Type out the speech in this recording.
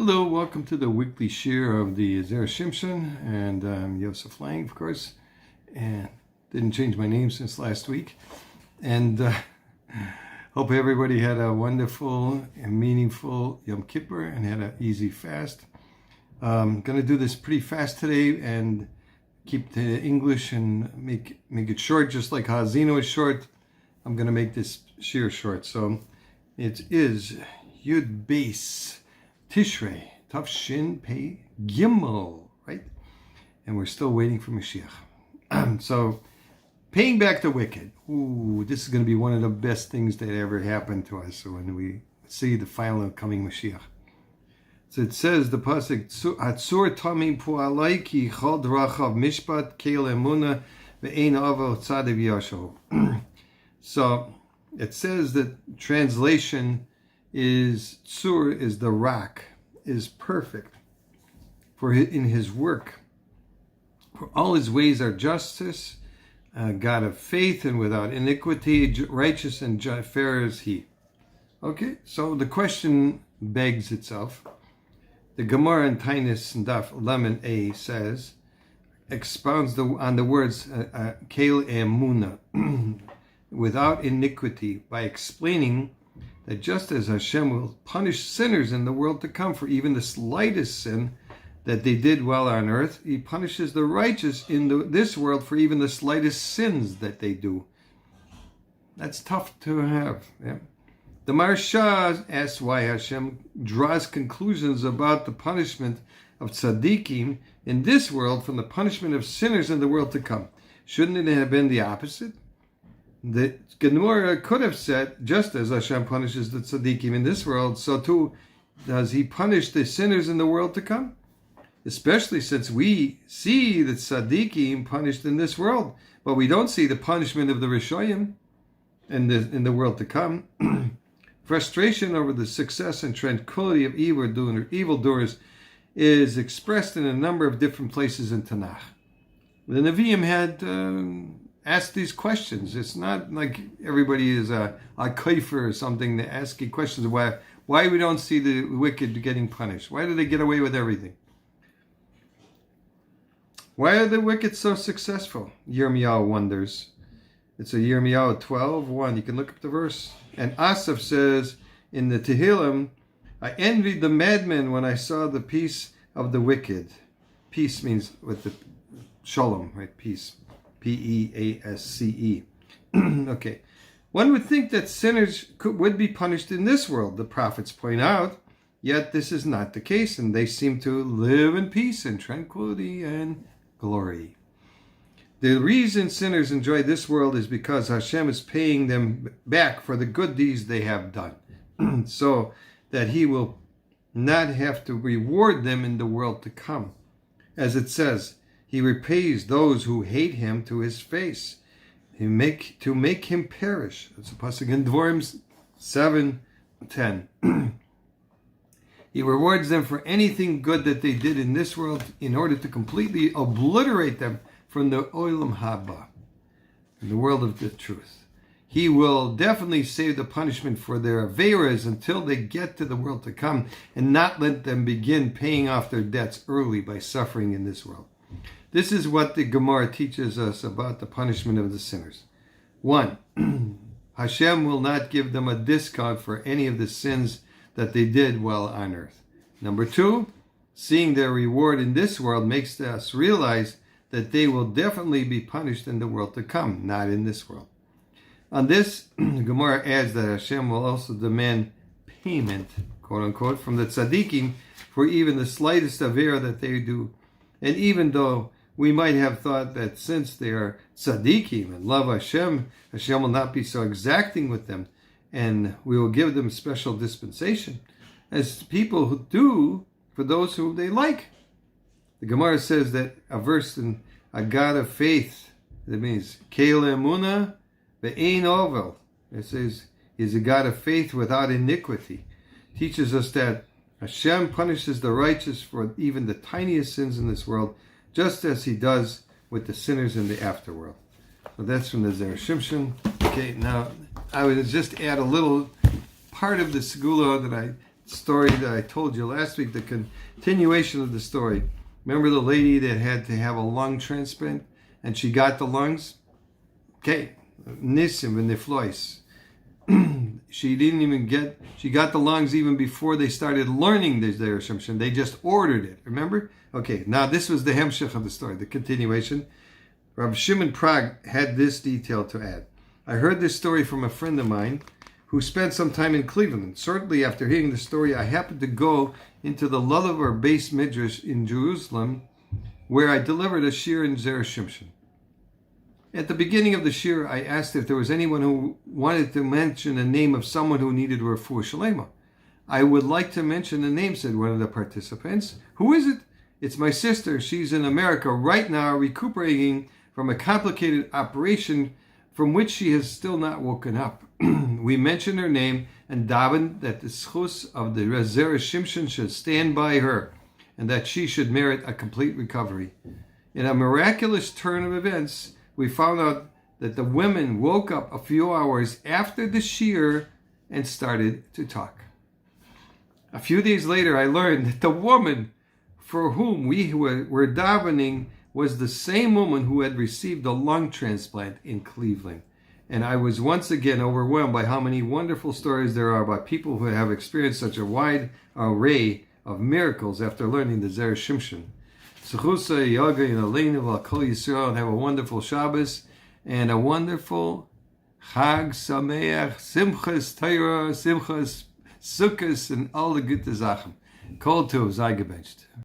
Hello, welcome to the weekly share of the Zera Shimshon, and I'm Yosef Lange, of course, and didn't change my name since last week, and hope everybody had a wonderful and meaningful Yom Kippur and had an easy fast. I'm going to do this pretty fast today and keep the English and make it short, just like Hazino is short. I'm going to make this share short, so it is Yud Beis Tishrei, Tav Shin Pei Gimel, right? And we're still waiting for Mashiach. So, paying back the wicked. Ooh, this is going to be one of the best things that ever happened to us when we see the final coming Mashiach. So it says, the pasuk, Hatzur tamim pu'alai ki chol drachav mishpat keil emuna ve'ein avo tzadiv yashav. So, it says that translation is Tzur is the rock, is perfect for in his work. For all his ways are justice, God of faith and without iniquity, righteous and fair is he. Okay, so the question begs itself. The Gemara in Tainis and Daf Lemon A says, expounds on the words Keil Emuna, without iniquity, by explaining that just as Hashem will punish sinners in the world to come for even the slightest sin that they did while on earth, he punishes the righteous in this world for even the slightest sins that they do. That's tough to have. Yeah? The Maharsha asks why Hashem draws conclusions about the punishment of tzaddikim in this world from the punishment of sinners in the world to come. Shouldn't it have been the opposite? The Gemara could have said, just as Hashem punishes the tzaddikim in this world, so too does he punish the sinners in the world to come. Especially since we see the tzaddikim punished in this world, but we don't see the punishment of the Rishoyim in the world to come. Frustration over the success and tranquility of evildoers is expressed in a number of different places in Tanakh. The Nevi'im had ask these questions. It's not like everybody is a kaifer or something to ask you questions of why we don't see the wicked getting punished. Why do they get away with everything? Why are the wicked so successful? Yirmiyahu wonders. It's a Yirmiyahu 12:1. You can look up the verse. And Asaph says in the Tehillim, I envied the madmen when I saw the peace of the wicked. Peace means with the shalom, right? Peace. Peasce. Okay. One would think that sinners would be punished in this world, the prophets point out, yet this is not the case, and they seem to live in peace and tranquility and glory. The reason sinners enjoy this world is because Hashem is paying them back for the good deeds they have done, so that he will not have to reward them in the world to come. As it says, he repays those who hate him to his face, to make him perish. That's a pasuk in Dvorim 7:10. He rewards them for anything good that they did in this world in order to completely obliterate them from the Olam Haba, the world of the truth. He will definitely save the punishment for their aveiros until they get to the world to come, and not let them begin paying off their debts early by suffering in this world. This is what the Gemara teaches us about the punishment of the sinners. 1. Hashem will not give them a discount for any of the sins that they did while on earth. 2. Seeing their reward in this world makes us realize that they will definitely be punished in the world to come, not in this world. On this, the Gemara adds that Hashem will also demand payment, quote unquote, from the tzaddikim for even the slightest avera that they do. And even though we might have thought that since they are tzaddikim and love Hashem, Hashem will not be so exacting with them, and we will give them special dispensation, as people who do for those who they like. The Gemara says that a verse in a God of faith, that means Keil Emuna ve'ein ovel. It says he's a God of faith without iniquity. Teaches us that Hashem punishes the righteous for even the tiniest sins in this world, just as he does with the sinners in the afterworld. So that's from the Zera Shimshon. Okay, now I would just add a little part of the segula that I story that I told you last week, the continuation of the story. Remember the lady that had to have a lung transplant and she got the lungs? Okay, Nisim and Niflois. She got the lungs even before they started learning the Zera Shimshon. They just ordered it, remember? Okay, now this was the hemshech of the story, the continuation. Rabbi Shimon Prague had this detail to add. I heard this story from a friend of mine who spent some time in Cleveland. Shortly after hearing the story, I happened to go into the Lulavar base midrash in Jerusalem, where I delivered a shir in Zera Shimshon. At the beginning of the shir, I asked if there was anyone who wanted to mention the name of someone who needed refuah shalema. I would like to mention the name, said one of the participants. Who is it? It's my sister. She's in America right now, recuperating from a complicated operation from which she has still not woken up. We mentioned her name and davened that the schus of the Zera Shimshon should stand by her and that she should merit a complete recovery. In a miraculous turn of events, we found out that the women woke up a few hours after the shir and started to talk. A few days later, I learned that the woman for whom we were davening was the same woman who had received a lung transplant in Cleveland. And I was once again overwhelmed by how many wonderful stories there are about people who have experienced such a wide array of miracles after learning the Zera Shimshon. Sechusa, Yaga, and Aleinu, Kol Yisrael, and have a wonderful Shabbos and a wonderful Chag Sameach, Simchas Torah, Simchas Sukkos, and all the good Sachen. Kol Tov, sei gebencht.